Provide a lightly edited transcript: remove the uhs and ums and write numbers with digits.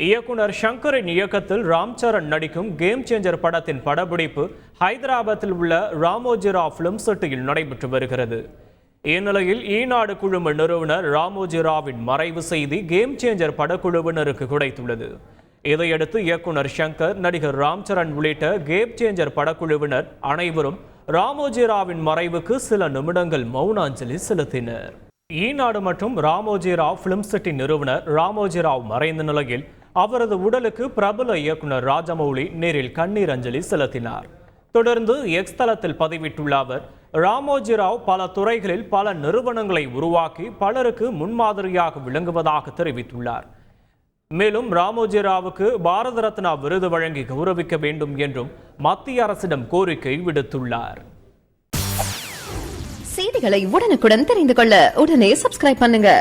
இயக்குனர் ஷங்கரின் இயக்கத்தில் ராம் சரண் நடிக்கும் கேம் சேஞ்சர் படத்தின் படப்பிடிப்பு ஹைதராபாத்தில் உள்ள ராமோஜிராவ் பிலிம் சிட்டியில் நடைபெற்று வருகிறது. இந்நிலையில் ஈநாடு குழும நிறுவனர் ராமோஜிராவின் மறைவு செய்தி கேம் சேஞ்சர் படக்குழுவினருக்கு கிடைத்துள்ளது. இதையடுத்து இயக்குனர் ஷங்கர், நடிகர் ராம் சரண் உள்ளிட்ட கேம் சேஞ்சர் படக்குழுவினர் அனைவரும் ராமோஜிராவின் மறைவுக்கு சில நிமிடங்கள் மௌன அஞ்சலி செலுத்தினர். ஈநாடு மற்றும் ராமோஜிராவ் பிலிம் சிட்டி நிறுவனர் ராமோஜிராவ் மறைந்த நிலையில் அவரது உடலுக்கு பிரபல இயக்குனர் ராஜமௌலி நேரில் கண்ணீர் அஞ்சலி செலுத்தினார். தொடர்ந்து எக்ஸ் தளத்தில் பதிவிட்டுள்ள அவர், ராமோஜிராவ் பல துறைகளில் பல நிறுவனங்களை உருவாக்கி பலருக்கு முன்மாதிரியாக விளங்குவதாக தெரிவித்துள்ளார். மேலும் ராமோஜிராவுக்கு பாரத ரத்னா விருது வழங்கி கௌரவிக்க வேண்டும் என்றும் மத்திய அரசிடம் கோரிக்கை விடுத்துள்ளார். செய்திகளை உடனுக்குடன் தெரிந்து கொள்ள உடனே சப்ஸ்கிரைப் பண்ணுங்க.